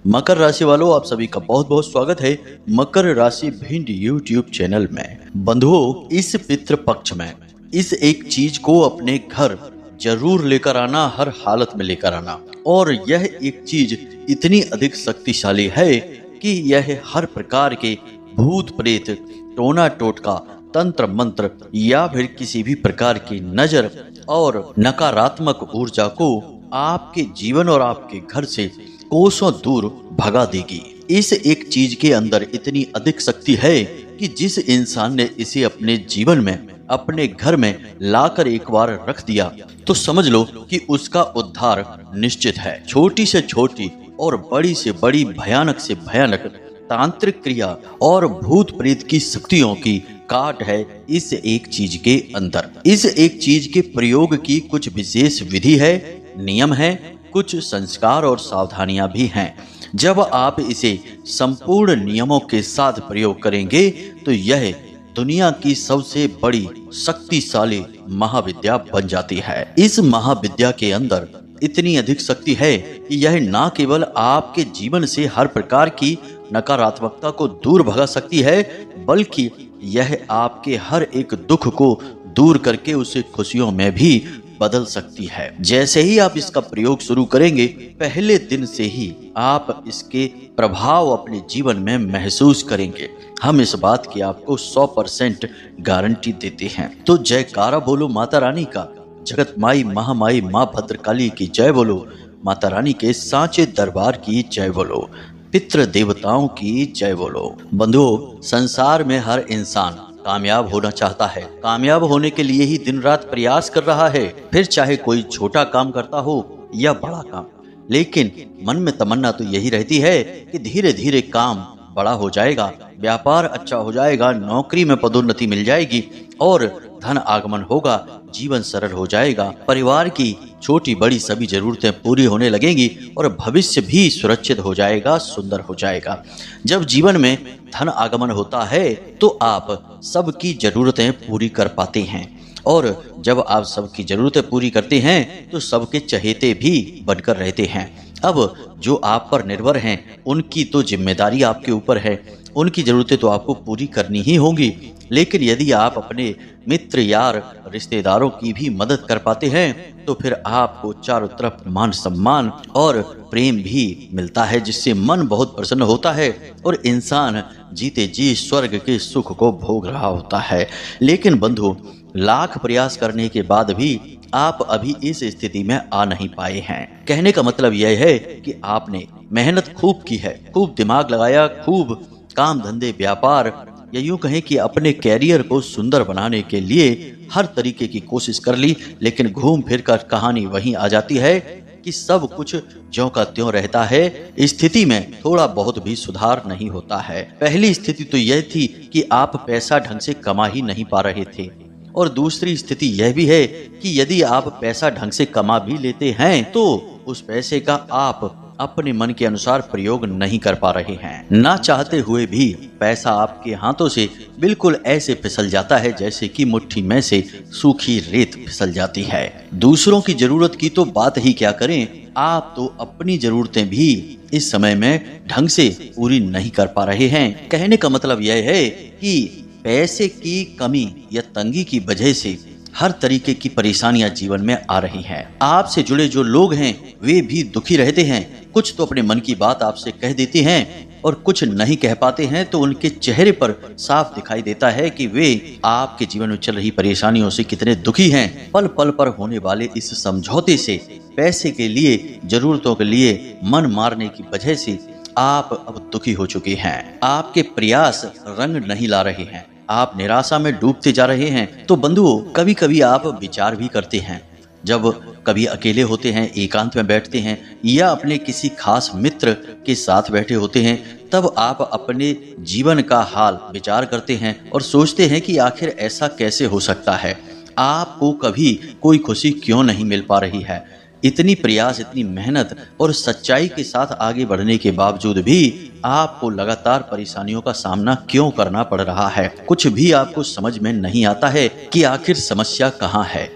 मकर राशि वालों, आप सभी का बहुत बहुत स्वागत है मकर राशि भिंड यूट्यूब चैनल में। बंधुओं, इस पितृ पक्ष में इस एक चीज को अपने घर जरूर लेकर आना, हर हालत में लेकर आना। और यह एक चीज इतनी अधिक शक्तिशाली है कि यह हर प्रकार के भूत प्रेत, टोना टोटका, तंत्र मंत्र या फिर किसी भी प्रकार की नजर और नकारात्मक ऊर्जा को आपके जीवन और आपके घर से कोसों दूर भगा देगी। इस एक चीज के अंदर इतनी अधिक शक्ति है कि जिस इंसान ने इसे अपने जीवन में, अपने घर में लाकर एक बार रख दिया तो समझ लो कि उसका उद्धार निश्चित है। छोटी से छोटी और बड़ी से बड़ी, भयानक से भयानक तांत्रिक क्रिया और भूत प्रेत की शक्तियों की काट है इस एक चीज के अंदर। इस एक चीज के प्रयोग की कुछ विशेष विधि है, नियम है, कुछ संस्कार और सावधानियां भी हैं। जब आप इसे संपूर्ण नियमों के साथ प्रयोग करेंगे तो यह दुनिया की सबसे बड़ी शक्तिशाली महाविद्या बन जाती है। इस महाविद्या के अंदर इतनी अधिक शक्ति है कि यह न केवल आपके जीवन से हर प्रकार की नकारात्मकता को दूर भगा सकती है, बल्कि यह आपके हर एक दुख को दूर करके उसे खुशियों में भी बदल सकती है। जैसे ही आप इसका प्रयोग शुरू करेंगे, पहले दिन से ही आप इसके प्रभाव अपने जीवन में महसूस करेंगे। हम इस बात की आपको 100% गारंटी देते हैं। तो जयकारा बोलो माता रानी का, जगत माई महामाई माँ भद्रकाली की जय बोलो, माता रानी के सांचे दरबार की जय बोलो, पितृ देवताओं की जय बोलो। बंधुओं, संसार में हर इंसान कामयाब होना चाहता है। कामयाब होने के लिए ही दिन रात प्रयास कर रहा है, फिर चाहे कोई छोटा काम करता हो या बड़ा काम। लेकिन मन में तमन्ना तो यही रहती है कि धीरे धीरे काम बड़ा हो जाएगा, व्यापार अच्छा हो जाएगा, नौकरी में पदोन्नति मिल जाएगी और धन आगमन होगा, जीवन सरल हो जाएगा, परिवार की छोटी बड़ी सभी जरूरतें पूरी होने लगेंगी और भविष्य भी सुरक्षित हो जाएगा, सुंदर हो जाएगा। जब जीवन में धन आगमन होता है तो आप सबकी जरूरतें पूरी कर पाते हैं, और जब आप सबकी जरूरतें पूरी करते हैं तो सबके चहेते भी बनकर रहते हैं। अब जो आप पर निर्भर हैं उनकी तो जिम्मेदारी आपके ऊपर है, उनकी जरूरतें तो आपको पूरी करनी ही होंगी। लेकिन यदि आप अपने मित्र, यार, रिश्तेदारों की भी मदद कर पाते हैं तो फिर आपको चारों तरफ मान सम्मान और प्रेम भी मिलता है, जिससे मन बहुत प्रसन्न होता है और इंसान जीते जी स्वर्ग के सुख को भोग रहा होता है। लेकिन बंधु, लाख प्रयास करने के बाद भी आप अभी इस स्थिति में आ नहीं पाए हैं। कहने का मतलब यह है कि आपने मेहनत खूब की है, खूब दिमाग लगाया, खूब काम धंधे, व्यापार या यूं कहें कि अपने कैरियर को सुंदर बनाने के लिए हर तरीके की कोशिश कर ली, लेकिन घूम फिर कर कहानी वहीं आ जाती है कि सब कुछ ज्यों का त्यों रहता है। स्थिति में थोड़ा बहुत भी सुधार नहीं होता है। पहली स्थिति तो यह थी कि आप पैसा ढंग से कमा ही नहीं पा रहे थे, और दूसरी स्थिति यह भी है कि यदि आप पैसा ढंग से कमा भी लेते हैं तो उस पैसे का आप अपने मन के अनुसार प्रयोग नहीं कर पा रहे हैं। ना चाहते हुए भी पैसा आपके हाथों से बिल्कुल ऐसे फिसल जाता है जैसे कि मुट्ठी में से सूखी रेत फिसल जाती है। दूसरों की जरूरत की तो बात ही क्या करें, आप तो अपनी जरूरतें भी इस समय में ढंग से पूरी नहीं कर पा रहे हैं। कहने का मतलब यह है कि पैसे की कमी या तंगी की वजह से हर तरीके की परेशानियां जीवन में आ रही हैं। आपसे जुड़े जो लोग हैं वे भी दुखी रहते हैं। कुछ तो अपने मन की बात आपसे कह देते हैं और कुछ नहीं कह पाते हैं, तो उनके चेहरे पर साफ दिखाई देता है कि वे आपके जीवन में चल रही परेशानियों से कितने दुखी हैं। पल पल पर होने वाले इस समझौते से, पैसे के लिए, जरूरतों के लिए मन मारने की वजह से आप अब दुखी हो चुके हैं। आपके प्रयास रंग नहीं ला रहे हैं, आप निराशा में डूबते जा रहे हैं। तो बंधुओं, कभी कभी आप विचार भी करते हैं, जब कभी अकेले होते हैं, एकांत में बैठते हैं या अपने किसी खास मित्र के साथ बैठे होते हैं, तब आप अपने जीवन का हाल विचार करते हैं और सोचते हैं कि आखिर ऐसा कैसे हो सकता है, आपको कभी कोई खुशी क्यों नहीं मिल पा रही है। इतनी प्रयास, इतनी मेहनत और सच्चाई के साथ आगे बढ़ने के बावजूद भी आपको लगातार परेशानियों का सामना क्यों करना पड़ रहा है। कुछ भी आपको समझ में नहीं आता है कि आखिर समस्या कहाँ है।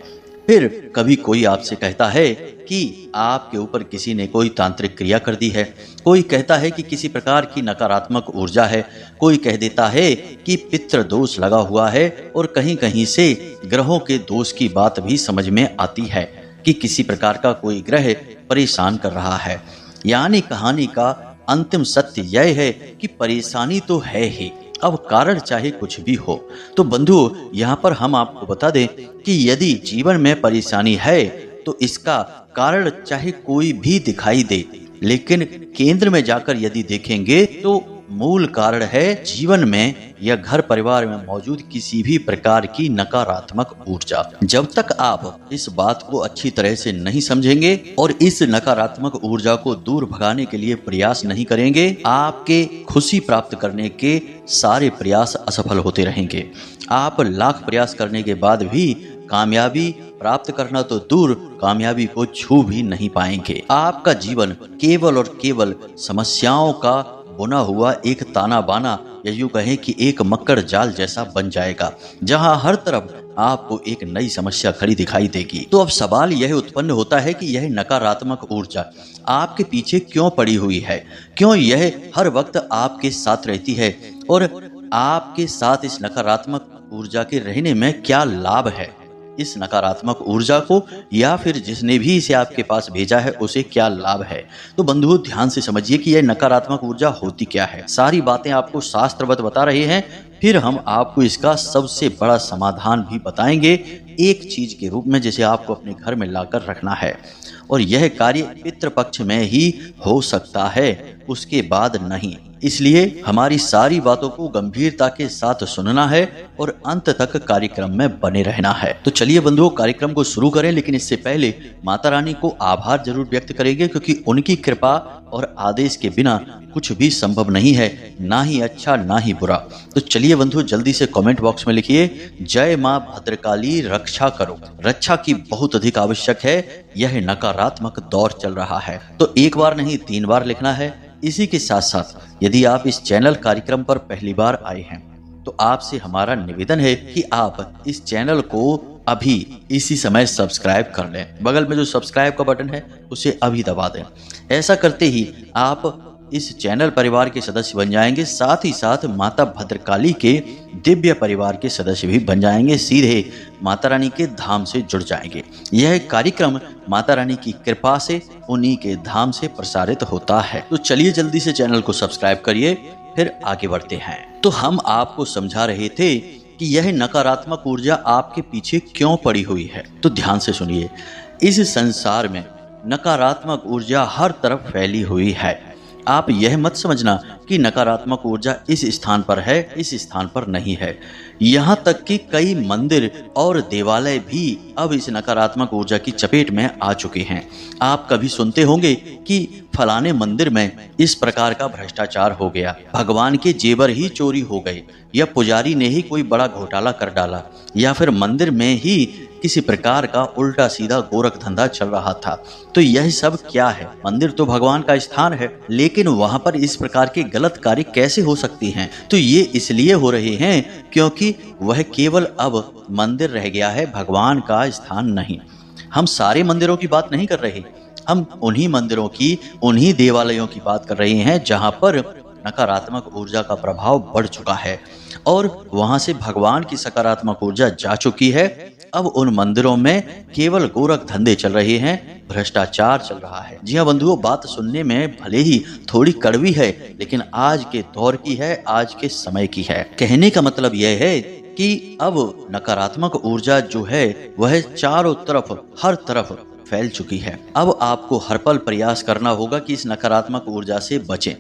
फिर कभी कोई आपसे कहता है कि आपके ऊपर किसी ने कोई तांत्रिक क्रिया कर दी है, कोई कहता है कि किसी प्रकार की नकारात्मक ऊर्जा है, कोई कह देता है कि पितृ दोष लगा हुआ है, और कहीं कहीं से ग्रहों के दोष की बात भी समझ में आती है कि किसी प्रकार का कोई ग्रह परेशान कर रहा है। यानी कहानी का अंतिम सत्य यह है कि परेशानी तो है ही, अब कारण चाहे कुछ भी हो। तो बंधुओं, यहाँ पर हम आपको बता दें कि यदि जीवन में परेशानी है तो इसका कारण चाहे कोई भी दिखाई दे, लेकिन केंद्र में जाकर यदि देखेंगे तो मूल कारण है जीवन में या घर परिवार में मौजूद किसी भी प्रकार की नकारात्मक ऊर्जा। जब तक आप इस बात को अच्छी तरह से नहीं समझेंगे और इस नकारात्मक ऊर्जा को दूर भगाने के लिए प्रयास नहीं करेंगे, आपके खुशी प्राप्त करने के सारे प्रयास असफल होते रहेंगे। आप लाख प्रयास करने के बाद भी कामयाबी प्राप्त करना तो दूर, कामयाबी को छू भी नहीं पाएंगे। आपका जीवन केवल और केवल समस्याओं का बुना हुआ एक ताना बाना, या यूं कहें कि एक मक्कड़ जाल जैसा बन जाएगा, जहां हर तरफ आपको एक नई समस्या खड़ी दिखाई देगी। तो अब सवाल यह उत्पन्न होता है कि यह नकारात्मक ऊर्जा आपके पीछे क्यों पड़ी हुई है, क्यों यह हर वक्त आपके साथ रहती है, और आपके साथ इस नकारात्मक ऊर्जा के रहने में क्या लाभ है, इस नकारात्मक ऊर्जा को या फिर जिसने भी इसे आपके पास भेजा है उसे क्या लाभ है। तो बंधुओं, ध्यान से समझिए कि यह नकारात्मक ऊर्जा होती क्या है। सारी बातें आपको शास्त्रवत बता रहे हैं, फिर हम आपको इसका सबसे बड़ा समाधान भी बताएंगे एक चीज के रूप में, जिसे आपको अपने घर में लाकर रखना है, और यह कार्य पितृपक्ष में ही हो सकता है, उसके बाद नहीं। इसलिए हमारी सारी बातों को गंभीरता के साथ सुनना है और अंत तक कार्यक्रम में बने रहना है। तो चलिए बंधुओं, कार्यक्रम को शुरू करें, लेकिन इससे पहले माता रानी को आभार जरूर व्यक्त करेंगे, क्योंकि उनकी कृपा और आदेश के बिना कुछ भी संभव नहीं है, ना ही अच्छा ना ही बुरा। तो चलिए बंधु, जल्दी से कमेंट बॉक्स में लिखिए, जय माँ भद्रकाली रक्षा करो। रक्षा की बहुत अधिक आवश्यक है, यह नकारात्मक दौर चल रहा है। तो एक बार नहीं 3 बार लिखना है। इसी के साथ साथ यदि आप इस चैनल कार्यक्रम पर पहली बार आए हैं तो आपसे हमारा निवेदन है कि आप इस चैनल को अभी इसी समय सब्सक्राइब कर लें। बगल में जो सब्सक्राइब का बटन है उसे अभी दबा दें। ऐसा करते ही आप इस चैनल परिवार के सदस्य बन जाएंगे, साथ ही साथ माता भद्रकाली के दिव्य परिवार के सदस्य भी बन जाएंगे, सीधे माता रानी के धाम से जुड़ जाएंगे। यह कार्यक्रम माता रानी की कृपा से उन्हीं के धाम से प्रसारित होता है। तो चलिए जल्दी से चैनल को सब्सक्राइब करिए, फिर आगे बढ़ते हैं। तो हम आपको समझा रहे थे कि यह नकारात्मक ऊर्जा आपके पीछे क्यों पड़ी हुई है। तो ध्यान से सुनिए, इस संसार में नकारात्मक ऊर्जा हर तरफ फैली हुई है। आप यह मत समझना कि नकारात्मक ऊर्जा इस स्थान पर है, इस स्थान पर नहीं है। यहाँ तक कि कई मंदिर और देवालय भी अब इस नकारात्मक ऊर्जा की चपेट में आ चुके हैं। आप कभी सुनते होंगे कि फलाने मंदिर में इस प्रकार का भ्रष्टाचार हो गया, भगवान के जेवर ही चोरी हो गए, या पुजारी ने ही कोई बड़ा घोटाला कर डाला, या फिर मंदिर में ही किसी प्रकार का उल्टा सीधा गोरख धंधा चल रहा था। तो यह सब क्या है? मंदिर तो भगवान का स्थान है, लेकिन वहां पर इस प्रकार के गलत कार्य कैसे हो सकती हैं? तो ये इसलिए हो रहे हैं क्योंकि वह केवल अब मंदिर रह गया है, भगवान का स्थान नहीं। हम सारे मंदिरों की बात नहीं कर रहे, हम उन्हीं मंदिरों की, उन्हीं देवालयों की बात कर रहे हैं जहां पर नकारात्मक ऊर्जा का प्रभाव बढ़ चुका है और वहां से भगवान की सकारात्मक ऊर्जा जा चुकी है। अब उन मंदिरों में केवल गोरख धंधे चल रहे हैं, भ्रष्टाचार चल रहा है। जी हाँ बंधुओं, बात सुनने में भले ही थोड़ी कड़वी है, लेकिन आज के दौर की है, आज के समय की है। कहने का मतलब यह है कि अब नकारात्मक ऊर्जा जो है वह चारों तरफ, हर तरफ फैल चुकी है। अब आपको हर पल प्रयास करना होगा कि इस नकारात्मक ऊर्जा से बचें।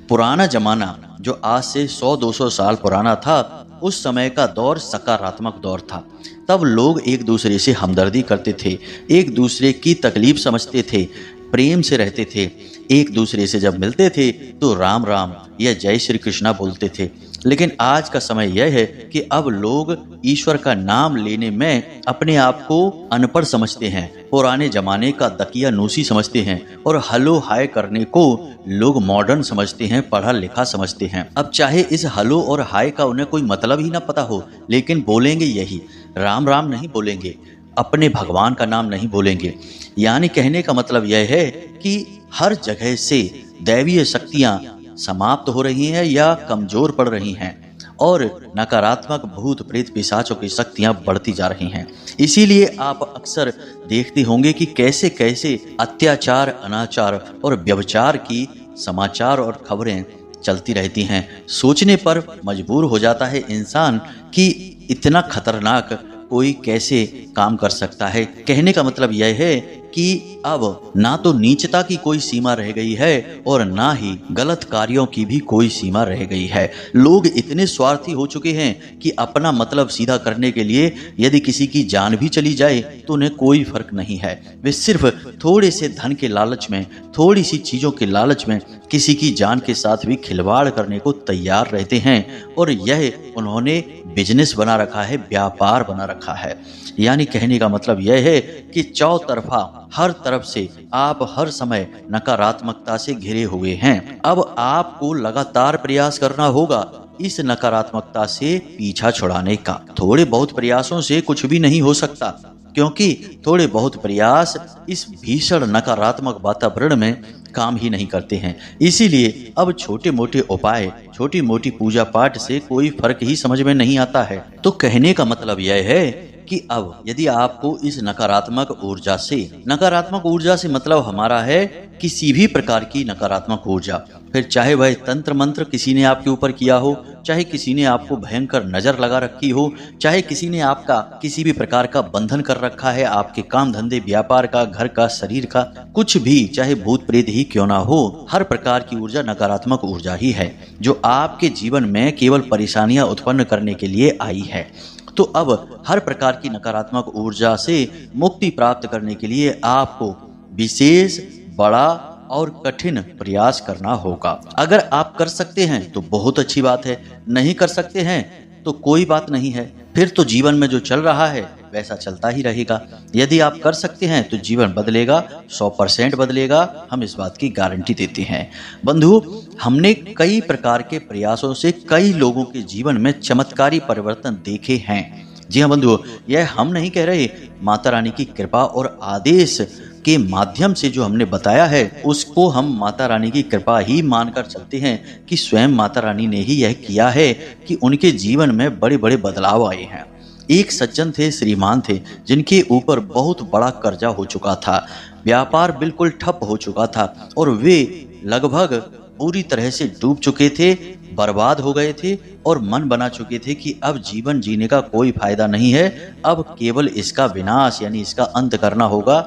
पुराना जमाना जो आज से 100-200 साल पुराना था, उस समय का दौर सकारात्मक दौर था। तब लोग एक दूसरे से हमदर्दी करते थे, एक दूसरे की तकलीफ समझते थे, प्रेम से रहते थे। एक दूसरे से जब मिलते थे तो राम राम या जय श्री कृष्णा बोलते थे। लेकिन आज का समय यह है कि अब लोग ईश्वर का नाम लेने में अपने आप को अनपढ़ समझते हैं, पुराने जमाने का दकियानूसी समझते हैं, और हलो हाय करने को लोग मॉडर्न समझते हैं, पढ़ा लिखा समझते हैं। अब चाहे इस हलो और हाय का उन्हें कोई मतलब ही ना पता हो, लेकिन बोलेंगे यही, राम राम नहीं बोलेंगे। अपने भगवान का नाम नहीं बोलेंगे। यानी कहने का मतलब यह है कि हर जगह से दैवीय शक्तियां समाप्त हो रही हैं या कमजोर पड़ रही हैं और नकारात्मक भूत प्रेत पिशाचों की शक्तियां बढ़ती जा रही हैं। इसीलिए आप अक्सर देखते होंगे कि कैसे कैसे अत्याचार, अनाचार और व्यभिचार की समाचार और खबरें चलती रहती हैं। सोचने पर मजबूर हो जाता है इंसान कि इतना खतरनाक कोई कैसे काम कर सकता है। कहने का मतलब यह है कि अब ना तो नीचता की कोई सीमा रह गई है और ना ही गलत कार्यों की भी कोई सीमा रह गई है। लोग इतने स्वार्थी हो चुके हैं कि अपना मतलब सीधा करने के लिए यदि किसी की जान भी चली जाए तो उन्हें कोई फर्क नहीं है। वे सिर्फ थोड़े से धन के लालच में, थोड़ी सी चीजों के लालच में किसी की जान के साथ भी खिलवाड़ करने को तैयार रहते हैं और यह उन्होंने बिजनेस बना रखा है, व्यापार बना रखा है। यानी कहने का मतलब यह है कि चौतरफा हर तरफ से आप हर समय नकारात्मकता से घिरे हुए हैं। अब आपको लगातार प्रयास करना होगा इस नकारात्मकता से पीछा छुड़ाने का। थोड़े बहुत प्रयासों से कुछ भी नहीं हो सकता, क्योंकि थोड़े बहुत प्रयास इस भीषण नकारात्मक वातावरण में काम ही नहीं करते हैं। इसीलिए अब छोटे मोटे उपाय, छोटी मोटी पूजा पाठ से कोई फर्क ही समझ में नहीं आता है। तो कहने का मतलब यह है कि अब यदि आपको इस नकारात्मक ऊर्जा से मतलब हमारा है किसी भी प्रकार की नकारात्मक ऊर्जा, फिर चाहे वह तंत्र मंत्र किसी ने आपके ऊपर किया हो, चाहे किसी ने आपको भयंकर नजर लगा रखी हो, चाहे किसी ने आपका किसी भी प्रकार का बंधन कर रखा है, आपके काम धंधे, व्यापार का, घर का, शरीर का, कुछ भी, चाहे भूत प्रेत ही क्यों ना हो, हर प्रकार की ऊर्जा नकारात्मक ऊर्जा ही है जो आपके जीवन में केवल परेशानियां उत्पन्न करने के लिए आई है। तो अब हर प्रकार की नकारात्मक ऊर्जा से मुक्ति प्राप्त करने के लिए आपको विशेष, बड़ा और कठिन प्रयास करना होगा। अगर आप कर सकते हैं तो बहुत अच्छी बात है, नहीं कर सकते हैं तो कोई बात नहीं है, फिर तो जीवन में जो चल रहा है वैसा चलता ही रहेगा। यदि आप कर सकते हैं तो जीवन बदलेगा, 100% बदलेगा, हम इस बात की गारंटी देते हैं। बंधु, हमने कई प्रकार के प्रयासों से कई लोगों के जीवन में चमत्कारी परिवर्तन देखे हैं। जी हाँ बंधु, यह हम नहीं कह रहे, माता रानी की कृपा और आदेश के माध्यम से जो हमने बताया है उसको हम माता रानी की कृपा ही मानकर चलते हैं कि स्वयं माता रानी ने ही यह किया है कि उनके जीवन में बड़े बड़े बदलाव आए हैं। एक सज्जन थे, श्रीमान थे, जिनके ऊपर बहुत बड़ा कर्जा हो चुका था, व्यापार बिल्कुल ठप हो चुका था और वे लगभग पूरी तरह से डूब चुके थे, बर्बाद हो गए थे और मन बना चुके थे कि अब जीवन जीने का कोई फायदा नहीं है, अब केवल इसका विनाश यानी इसका अंत करना होगा।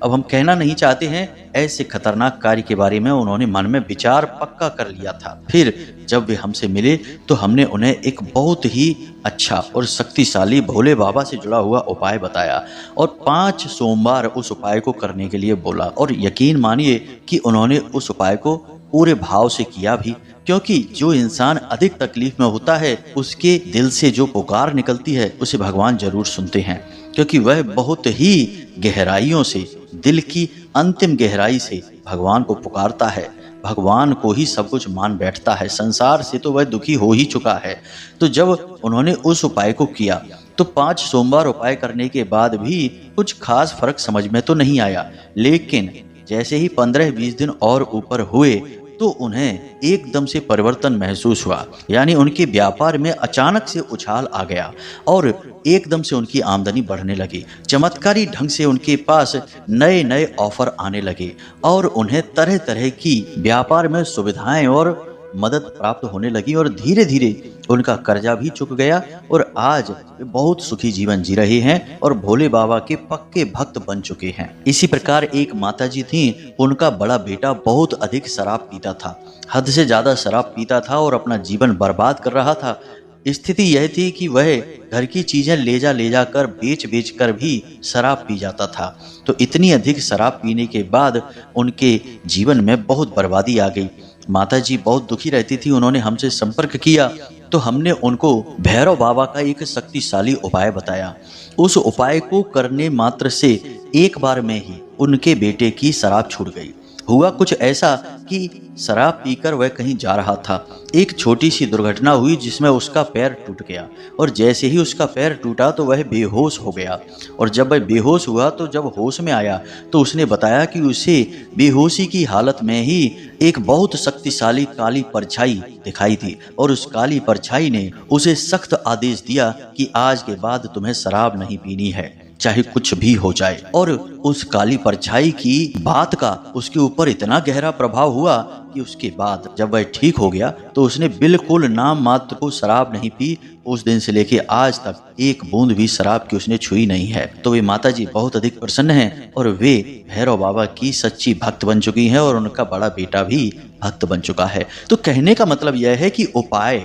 अब हम कहना नहीं चाहते हैं, ऐसे खतरनाक कार्य के बारे में उन्होंने मन में विचार पक्का कर लिया था। फिर जब वे हमसे मिले तो हमने उन्हें एक बहुत ही अच्छा और शक्तिशाली भोले बाबा से जुड़ा हुआ उपाय बताया और 5 सोमवार उस उपाय को करने के लिए बोला। और यकीन मानिए कि उन्होंने उस उपाय को पूरे भाव से किया भी, क्योंकि जो इंसान अधिक तकलीफ में होता है उसके दिल से जो पुकार निकलती है उसे भगवान जरूर सुनते हैं, क्योंकि वह बहुत ही गहराइयों से, दिल की अंतिम गहराई से भगवान को पुकारता है, भगवान को ही सब कुछ मान बैठता है। संसार से तो वह दुखी हो ही चुका है। तो जब उन्होंने उस उपाय को किया तो 5 सोमवार उपाय करने के बाद भी कुछ खास फर्क समझ में तो नहीं आया, लेकिन जैसे ही 15-20 दिन और ऊपर हुए तो उन्हें एकदम से परिवर्तन महसूस हुआ। यानी उनके व्यापार में अचानक से उछाल आ गया और एकदम से उनकी आमदनी बढ़ने लगी। चमत्कारी ढंग से उनके पास नए नए ऑफर आने लगे और उन्हें तरह तरह की व्यापार में सुविधाएं और मदद प्राप्त होने लगी और धीरे धीरे उनका कर्जा भी चुक गया और आज वे बहुत सुखी जीवन जी रहे हैं और भोले बाबा के पक्के भक्त बन चुके हैं। इसी प्रकार एक माताजी थी, उनका बड़ा बेटा बहुत अधिक शराब पीता था, हद से ज्यादा शराब पीता था और अपना जीवन बर्बाद कर रहा था। स्थिति यह थी कि वह घर की चीजें ले जा कर बेच कर भी शराब पी जाता था। तो इतनी अधिक शराब पीने के बाद उनके जीवन में बहुत बर्बादी आ गई। माताजी बहुत दुखी रहती थी। उन्होंने हमसे संपर्क किया तो हमने उनको भैरव बाबा का एक शक्तिशाली उपाय बताया। उस उपाय को करने मात्र से एक बार में ही उनके बेटे की शराब छूट गई। हुआ कुछ ऐसा कि शराब पीकर वह कहीं जा रहा था। एक छोटी सी दुर्घटना हुई जिसमें उसका पैर टूट गया और जैसे ही उसका पैर टूटा तो वह बेहोश हो गया। और जब वह बेहोश हुआ तो जब होश में आया तो उसने बताया कि उसे बेहोशी की हालत में ही एक बहुत शक्तिशाली काली परछाई दिखाई दी और उस काली परछाई ने उसे सख्त आदेश दिया कि आज के बाद तुम्हें शराब नहीं पीनी है, चाहे कुछ भी हो जाए। और उस काली परछाई की बात का उसके ऊपर इतना गहरा प्रभाव हुआ कि उसके बाद जब वह ठीक हो गया तो उसने बिल्कुल नाम मात्र को शराब नहीं पी। उस दिन से लेके आज तक एक बूंद भी शराब की उसने छुई नहीं है। तो वे माता जी बहुत अधिक प्रसन्न हैं और वे भैरव बाबा की सच्ची भक्त बन चुकी हैं और उनका बड़ा बेटा भी भक्त बन चुका है। तो कहने का मतलब यह है कि उपाय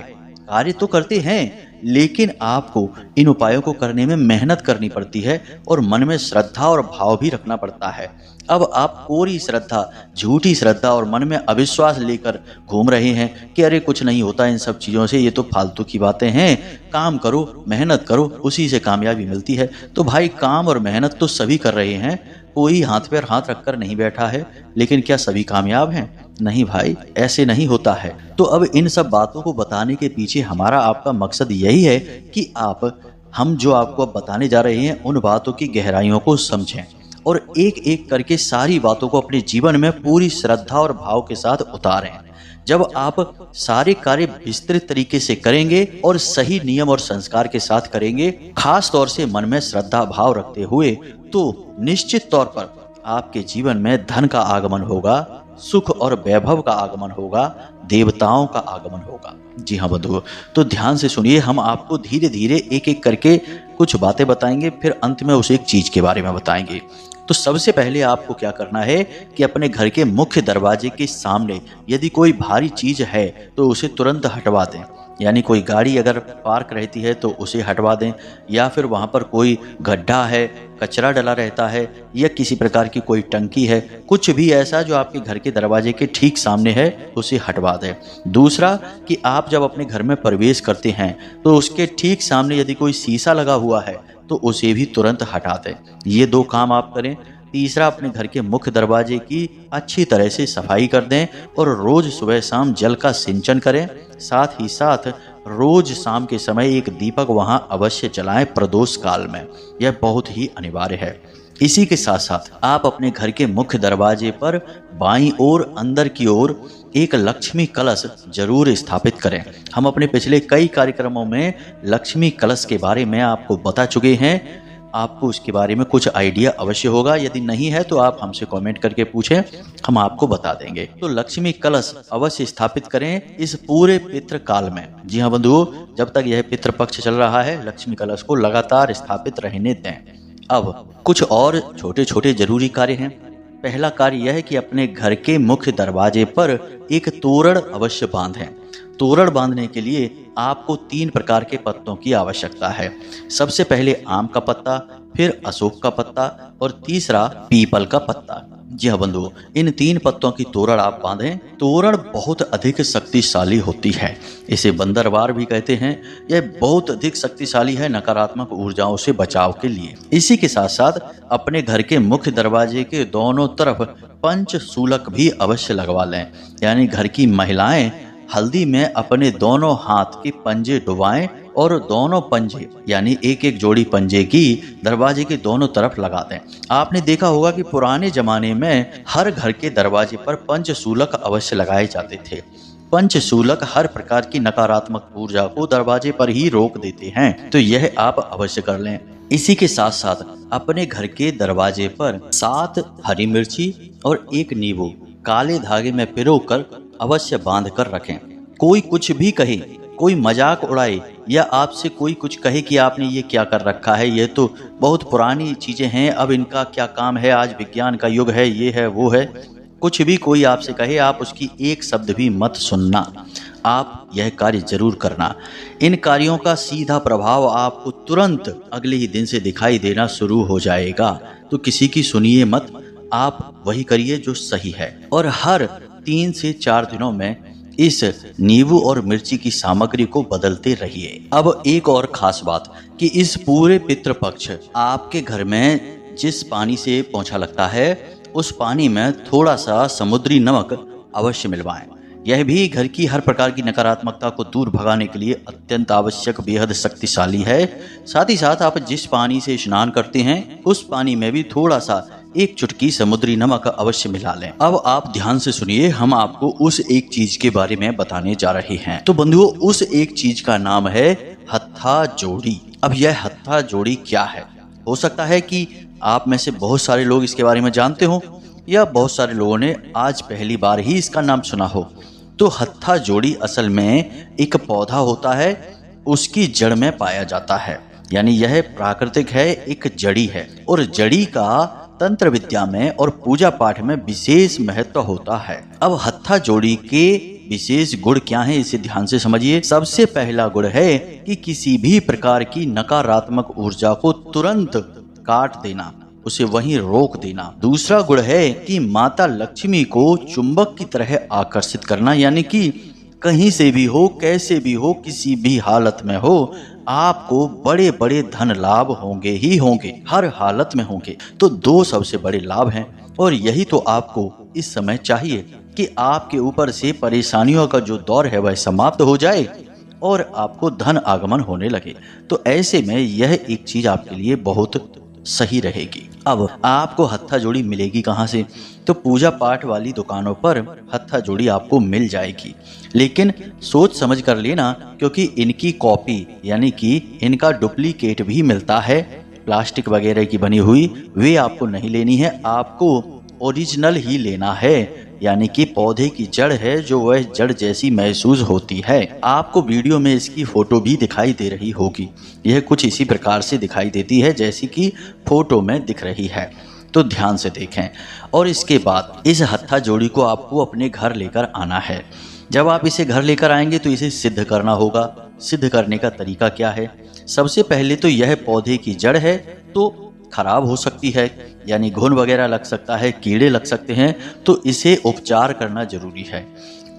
कार्य तो करते हैं, लेकिन आपको इन उपायों को करने में मेहनत करनी पड़ती है और मन में श्रद्धा और भाव भी रखना पड़ता है। अब आप कोरी श्रद्धा, झूठी श्रद्धा और मन में अविश्वास लेकर घूम रहे हैं कि अरे कुछ नहीं होता इन सब चीज़ों से, ये तो फालतू की बातें हैं, काम करो, मेहनत करो, उसी से कामयाबी मिलती है। तो भाई काम और मेहनत तो सभी कर रहे हैं, कोई हाथ पर हाथ रखकर नहीं बैठा है, लेकिन क्या सभी कामयाब हैं? नहीं भाई, ऐसे नहीं होता है। तो अब इन सब बातों को बताने के पीछे हमारा आपका मकसद यही है कि हम जो आपको अब बताने जा रहे हैं उन बातों की गहराइयों को समझें और एक एक करके सारी बातों को अपने जीवन में पूरी श्रद्धा और भाव के साथ उतारें। जब आप सारे कार्य विस्तृत तरीके से करेंगे और सही नियम और संस्कार के साथ करेंगे, खास तौर से मन में श्रद्धा भाव रखते हुए, तो निश्चित तौर पर आपके जीवन में धन का आगमन होगा, सुख और वैभव का आगमन होगा, देवताओं का आगमन होगा। जी हाँ बंधुओं, तो ध्यान से सुनिए, हम आपको धीरे धीरे एक एक करके कुछ बातें बताएंगे, फिर अंत में उस एक चीज के बारे में बताएंगे। तो सबसे पहले आपको क्या करना है कि अपने घर के मुख्य दरवाजे के सामने यदि कोई भारी चीज है तो उसे तुरंत हटवा दें। यानी कोई गाड़ी अगर पार्क रहती है तो उसे हटवा दें, या फिर वहाँ पर कोई गड्ढा है, कचरा डला रहता है, या किसी प्रकार की कोई टंकी है, कुछ भी ऐसा जो आपके घर के दरवाजे के ठीक सामने है उसे हटवा दें। दूसरा कि आप जब अपने घर में प्रवेश करते हैं तो उसके ठीक सामने यदि कोई शीशा लगा हुआ है तो उसे भी तुरंत हटा दें। ये 2 काम आप करें। तीसरा, अपने घर के मुख्य दरवाजे की अच्छी तरह से सफाई कर दें और रोज सुबह शाम जल का सिंचन करें। साथ ही साथ रोज शाम के समय एक दीपक वहां अवश्य जलाएं प्रदोष काल में, यह बहुत ही अनिवार्य है। इसी के साथ साथ आप अपने घर के मुख्य दरवाजे पर बाईं ओर अंदर की ओर एक लक्ष्मी कलश जरूर स्थापित करें। हम अपने पिछले कई कार्यक्रमों में लक्ष्मी कलश के बारे में आपको बता चुके हैं, आपको उसके बारे में कुछ आइडिया अवश्य होगा। यदि नहीं है तो आप हमसे कमेंट करके पूछें, हम आपको बता देंगे। तो लक्ष्मी कलश अवश्य स्थापित करें इस पूरे पितृ काल में। जी हाँ बंधुओं, जब तक यह पितृ पक्ष चल रहा है लक्ष्मी कलश को लगातार स्थापित रहने दें। अब कुछ और छोटे छोटे जरूरी कार्य हैं। पहला कार्य यह है कि अपने घर के मुख्य दरवाजे पर एक तोरण अवश्य बांधें। तोरण बांधने के लिए आपको 3 प्रकार के पत्तों की आवश्यकता है। सबसे पहले आम का पत्ता, फिर अशोक का पत्ता और तीसरा पीपल का पत्ता। जी हाँ बंधुओं, इन 3 पत्तों की तोरण आप बांधें। तोरण बहुत अधिक शक्तिशाली होती है, इसे बंदरवार भी कहते हैं। यह बहुत अधिक शक्तिशाली है नकारात्मक ऊर्जाओं से बचाव के लिए। इसी के साथ साथ अपने घर के मुख्य दरवाजे के दोनों तरफ पंचशूलक भी अवश्य लगवा लें। यानी घर की महिलाएं हल्दी में अपने दोनों हाथ के पंजे डुबाएं और दोनों पंजे यानी एक एक जोड़ी पंजे की दरवाजे के दोनों तरफ लगा दें। आपने देखा होगा कि पुराने जमाने में हर घर के दरवाजे पर पंचशूलक अवश्य लगाए जाते थे। पंचशूलक हर प्रकार की नकारात्मक ऊर्जा को दरवाजे पर ही रोक देते हैं, तो यह आप अवश्य कर लें। इसी के साथ साथ अपने घर के दरवाजे पर 7 हरी मिर्ची और 1 नींबू काले धागे में पिरोकर अवश्य बांध कर रखें। कोई कुछ भी कहे, कोई मजाक उड़ाए या आपसे कोई कुछ कहे कि आपने ये क्या कर रखा है, ये तो बहुत पुरानी चीजें हैं, अब इनका क्या काम है, आज विज्ञान का युग है, ये है वो है, कुछ भी कोई आपसे कहे आप उसकी एक शब्द भी मत सुनना। आप यह कार्य जरूर करना। इन कार्यों का सीधा प्रभाव आपको तुरंत अगले ही दिन से दिखाई देना शुरू हो जाएगा। तो किसी की सुनिए मत, आप वही करिए जो सही है। और हर 3 से 4 दिनों में इस नींबू और मिर्ची की सामग्री को बदलते रहिए। अब एक और खास बात कि इस पूरे पितृपक्ष आपके घर में जिस पानी से पोंछा लगता है उस पानी में थोड़ा सा समुद्री नमक अवश्य मिलवाएं। यह भी घर की हर प्रकार की नकारात्मकता को दूर भगाने के लिए अत्यंत आवश्यक, बेहद शक्तिशाली है। साथ ही साथ आप जिस पानी से स्नान करते हैं उस पानी में भी थोड़ा सा एक चुटकी समुद्री नमक अवश्य मिला लें। अब आप ध्यान से सुनिए, हम आपको उस एक चीज के बारे में बताने जा रहे हैं। तो बंधुओं, उस एक चीज का नाम है हत्था जोड़ी। अब यह हत्था जोड़ी क्या है? हो सकता है कि आप में से बहुत सारे लोग इसके बारे में जानते हो या बहुत सारे लोगों ने आज पहली बार ही इसका नाम सुना हो। तो हत्था जोड़ी असल में एक पौधा होता है, उसकी जड़ में पाया जाता है, यानी यह प्राकृतिक है, एक जड़ी है। और जड़ी का तंत्र विद्या में और पूजा पाठ में विशेष महत्व होता है। अब हत्था जोड़ी के विशेष गुण क्या हैं, इसे ध्यान से समझिए। सबसे पहला गुण है कि किसी भी प्रकार की नकारात्मक ऊर्जा को तुरंत काट देना, उसे वहीं रोक देना। दूसरा गुण है कि माता लक्ष्मी को चुंबक की तरह आकर्षित करना, यानी कि कहीं से भी हो, कैसे भी हो, किसी भी हालत में हो, आपको बड़े बड़े धन लाभ होंगे ही होंगे, हर हालत में होंगे। तो दो सबसे बड़े लाभ हैं और यही तो आपको इस समय चाहिए कि आपके ऊपर से परेशानियों का जो दौर है वह समाप्त हो जाए और आपको धन आगमन होने लगे। तो ऐसे में यह एक चीज आपके लिए बहुत सही रहेगी। अब आपको हत्था जोड़ी मिलेगी कहाँ से? तो पूजा पाठ वाली दुकानों पर हत्था जोड़ी आपको मिल जाएगी, लेकिन सोच समझ कर लेना, क्योंकि इनकी कॉपी यानी कि इनका डुप्लीकेट भी मिलता है, प्लास्टिक वगैरह की बनी हुई, वे आपको नहीं लेनी है। आपको ओरिजिनल ही लेना है, यानी कि पौधे की जड़ है जो वह जड़ जैसी महसूस होती है। आपको वीडियो में इसकी फोटो भी दिखाई दे रही होगी, यह कुछ इसी प्रकार से दिखाई देती है जैसी कि फोटो में दिख रही है। तो ध्यान से देखें। और इसके बाद इस हत्था जोड़ी को आपको अपने घर लेकर आना है। जब आप इसे घर लेकर आएंगे तो इसे सिद्ध करना होगा। सिद्ध करने का तरीका क्या है? सबसे पहले तो यह पौधे की जड़ है तो खराब हो सकती है, यानी घुन वगैरह लग सकता है, कीड़े लग सकते हैं, तो इसे उपचार करना जरूरी है।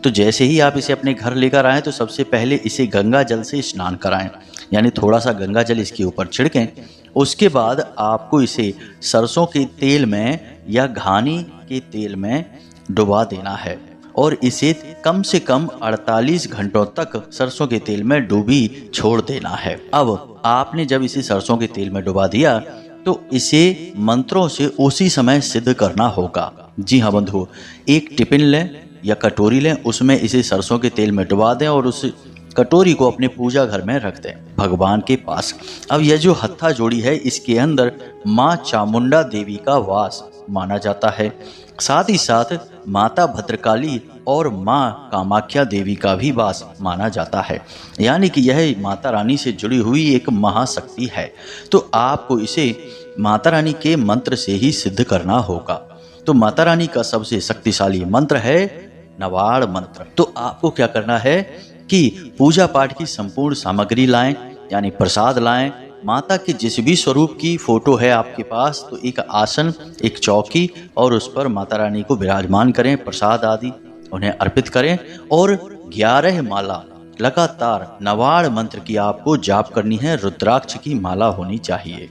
तो जैसे ही आप इसे अपने घर लेकर आएँ तो सबसे पहले इसे गंगा जल से स्नान कराएं, यानी थोड़ा सा गंगा जल इसके ऊपर छिड़कें। उसके बाद आपको इसे सरसों के तेल में या घानी के तेल में डुबा देना है और इसे कम से कम 48 घंटों तक सरसों के तेल में डूबी छोड़ देना है। अब आपने जब इसे सरसों के तेल में डुबा दिया तो इसे मंत्रों से उसी समय सिद्ध करना होगा। जी हाँ बंधु, एक टिफिन लें या कटोरी लें, उसमें इसे सरसों के तेल में डुबा दें और उस कटोरी को अपने पूजा घर में रख दें, भगवान के पास। अब यह जो हत्था जोड़ी है इसके अंदर माँ चामुंडा देवी का वास माना जाता है, साथ ही साथ माता भद्रकाली और माँ कामाख्या देवी का भी वास माना जाता है, यानी कि यह माता रानी से जुड़ी हुई एक महाशक्ति है। तो आपको इसे माता रानी के मंत्र से ही सिद्ध करना होगा। तो माता रानी का सबसे शक्तिशाली मंत्र है नवाड़ मंत्र। तो आपको क्या करना है कि पूजा पाठ की संपूर्ण सामग्री लाएं, यानी प्रसाद लाएं। माता के जिस भी स्वरूप की फोटो है आपके पास तो एक आसन, एक चौकी और उस पर माता रानी को विराजमान करें, प्रसाद आदि उन्हें अर्पित करें और 11 माला लगातार नवाड़ मंत्र की आपको जाप करनी है। रुद्राक्ष की माला होनी चाहिए।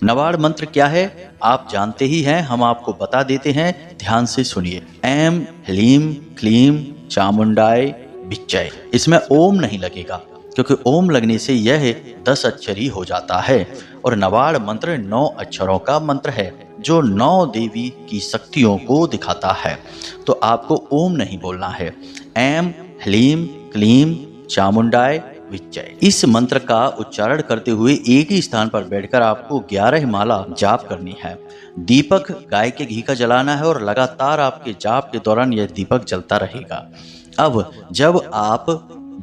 नवाड़ मंत्र क्या है आप जानते ही हैं, हम आपको बता देते हैं, ध्यान से सुनिए। ऐम ह्लीम क्लीम चामुंडाय विच्चय। इसमें ओम नहीं लगेगा क्योंकि ओम लगने से यह 10 अक्षरी हो जाता है और नवाड़ मंत्र 9 अक्षरों का मंत्र है जो 9 देवी की शक्तियों को दिखाता है। तो आपको ओम नहीं बोलना है, ऐम ह्लीम क्लीम चामुंडाय विच्चय। इस मंत्र का उच्चारण करते हुए एक ही स्थान पर बैठकर आपको 11 माला जाप करनी है। दीपक गाय के घी का जलाना है और लगातार आपके जाप के दौरान यह दीपक जलता रहेगा। अब जब आप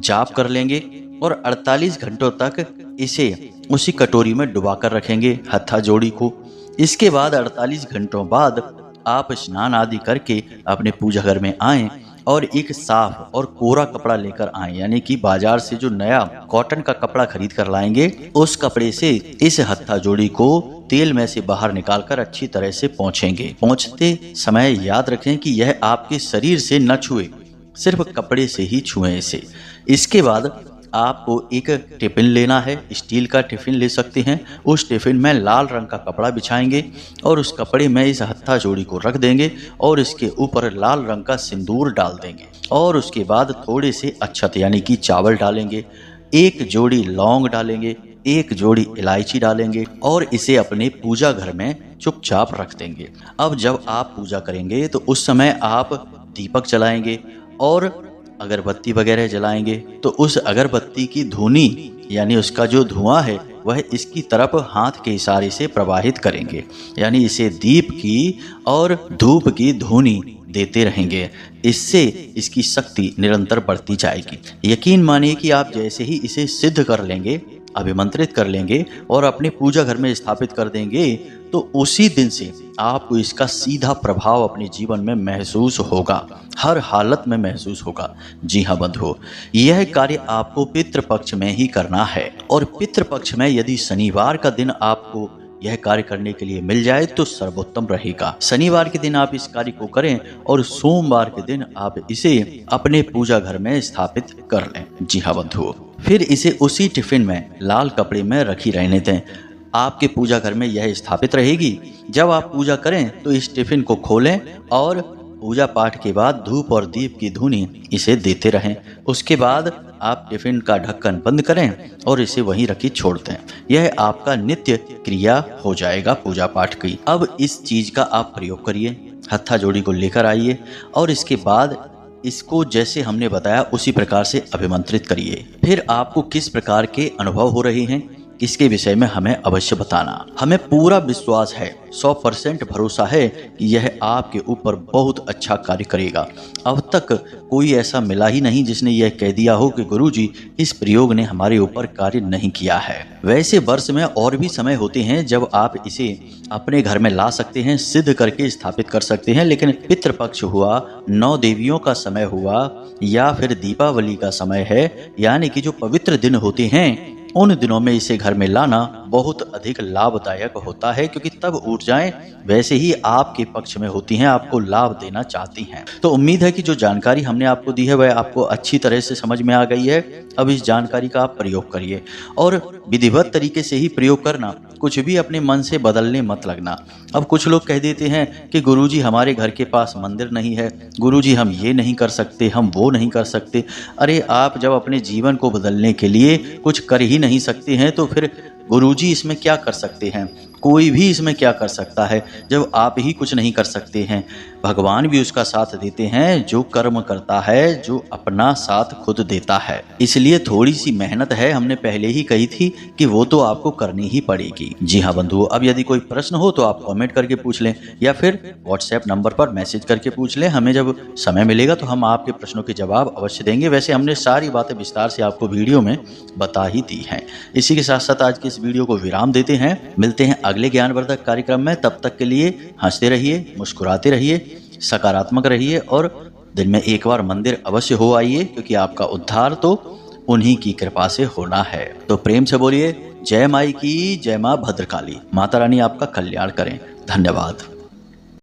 जाप कर लेंगे और 48 घंटों तक इसे उसी कटोरी में डुबा कर रखेंगे हत्था जोड़ी को। इसके बाद 48 घंटों बाद आप स्नान आदि करके अपने पूजा घर में आएं और एक साफ और कोरा कपड़ा लेकर आएं, यानी कि बाजार से जो नया कॉटन का कपड़ा खरीद कर लाएंगे उस कपड़े से इस हत्था जोड़ी को तेल में से बाहर निकालकर अच्छी तरह से पोंछेंगे। पोंछते समय याद रखें कि यह आपके शरीर से न छुए, सिर्फ कपड़े से ही छुएं इसे। इसके बाद आपको एक टिफिन लेना है, स्टील का टिफिन ले सकते हैं। उस टिफिन में लाल रंग का कपड़ा बिछाएंगे और उस कपड़े में इस हत्था जोड़ी को रख देंगे और इसके ऊपर लाल रंग का सिंदूर डाल देंगे और उसके बाद थोड़े से अक्षत यानी कि चावल डालेंगे, एक जोड़ी लौंग डालेंगे, एक जोड़ी इलायची डालेंगे और इसे अपने पूजा घर में चुपचाप रख देंगे। अब जब आप पूजा करेंगे तो उस समय आप दीपक जलाएंगे और अगरबत्ती वगैरह जलाएंगे, तो उस अगरबत्ती की धुनी यानी उसका जो धुआं है वह इसकी तरफ हाथ के इशारे से प्रवाहित करेंगे, यानी इसे दीप की और धूप की धुनी देते रहेंगे। इससे इसकी शक्ति निरंतर बढ़ती जाएगी। यकीन मानिए कि आप जैसे ही इसे सिद्ध कर लेंगे, अभिमंत्रित कर लेंगे और अपने पूजा घर में स्थापित कर देंगे, तो उसी दिन से आपको इसका सीधा प्रभाव अपने जीवन में महसूस होगा, हर हालत में महसूस होगा। जी हाँ बंधुओं, यह कार्य आपको पितृपक्ष में ही करना है और पितृपक्ष में यदि शनिवार का दिन आपको यह कार्य करने के लिए मिल जाए तो सर्वोत्तम रहेगा। शनिवार के दिन आप इस कार्य को करें और सोमवार के दिन आप इसे अपने पूजा घर में स्थापित कर लें। जी हाँ बंधुओं, फिर इसे उसी टिफिन में लाल कपड़े में रखी रहने दें। आपके पूजा घर में यह स्थापित रहेगी। जब आप पूजा करें तो इस टिफिन को खोलें और पूजा पाठ के बाद धूप और दीप की धुनी इसे देते रहें। उसके बाद आप टिफिन का ढक्कन बंद करें और इसे वहीं रखी छोड़ दें। यह आपका नित्य क्रिया हो जाएगा पूजा पाठ की। अब इस चीज का आप प्रयोग करिए, हत्था जोड़ी को लेकर आइए और इसके बाद इसको जैसे हमने बताया उसी प्रकार से अभिमंत्रित करिए। फिर आपको किस प्रकार के अनुभव हो रहे हैं इसके विषय में हमें अवश्य बताना। हमें पूरा विश्वास है, 100% भरोसा है कि यह आपके ऊपर बहुत अच्छा कार्य करेगा। अब तक कोई ऐसा मिला ही नहीं जिसने यह कह दिया हो कि गुरुजी इस प्रयोग ने हमारे ऊपर कार्य नहीं किया है। वैसे वर्ष में और भी समय होते हैं जब आप इसे अपने घर में ला सकते हैं, सिद्ध करके स्थापित कर सकते हैं, लेकिन पितृपक्ष हुआ, 9 देवियों का समय हुआ या फिर दीपावली का समय है, यानी कि जो पवित्र दिन होते हैं उन दिनों में इसे घर में लाना बहुत अधिक लाभदायक होता है, क्योंकि तब ऊर्जाएं वैसे ही आपके पक्ष में होती हैं, आपको लाभ देना चाहती हैं। तो उम्मीद है कि जो जानकारी हमने आपको दी है वह आपको अच्छी तरह से समझ में आ गई है। अब इस जानकारी का आप प्रयोग करिए और विधिवत तरीके से ही प्रयोग करना, कुछ भी अपने मन से बदलने मत लगना। अब कुछ लोग कह देते हैं कि गुरुजी हमारे घर के पास मंदिर नहीं है, गुरुजी हम ये नहीं कर सकते, हम वो नहीं कर सकते। अरे आप जब अपने जीवन को बदलने के लिए कुछ कर ही नहीं सकते हैं तो फिर गुरुजी इसमें क्या कर सकते हैं? कोई भी इसमें क्या कर सकता है जब आप ही कुछ नहीं कर सकते हैं? भगवान भी उसका साथ देते हैं जो कर्म करता है, जो अपना साथ खुद देता है। इसलिए थोड़ी सी मेहनत है, हमने पहले ही कही थी कि वो तो आपको करनी ही पड़ेगी। जी हाँ बंधुओं, अब यदि कोई प्रश्न हो तो आप कमेंट करके पूछ लें या फिर व्हाट्सएप नंबर पर मैसेज करके पूछ लें। हमें जब समय मिलेगा तो हम आपके प्रश्नों के जवाब अवश्य देंगे। वैसे हमने सारी बातें विस्तार से आपको वीडियो में बता ही दी हैं। इसी के साथ साथ आज के इस वीडियो को विराम देते हैं। मिलते हैं अगले ज्ञानवर्धक कार्यक्रम में। तब तक के लिए हंसते रहिए, मुस्कुराते रहिए, सकारात्मक रहिए और दिन में एक बार मंदिर अवश्य हो आइए, क्योंकि आपका उद्धार तो उन्हीं की कृपा से होना है। तो प्रेम से बोलिए जय माई की, जय माँ भद्रकाली। माता रानी आपका कल्याण करें। धन्यवाद।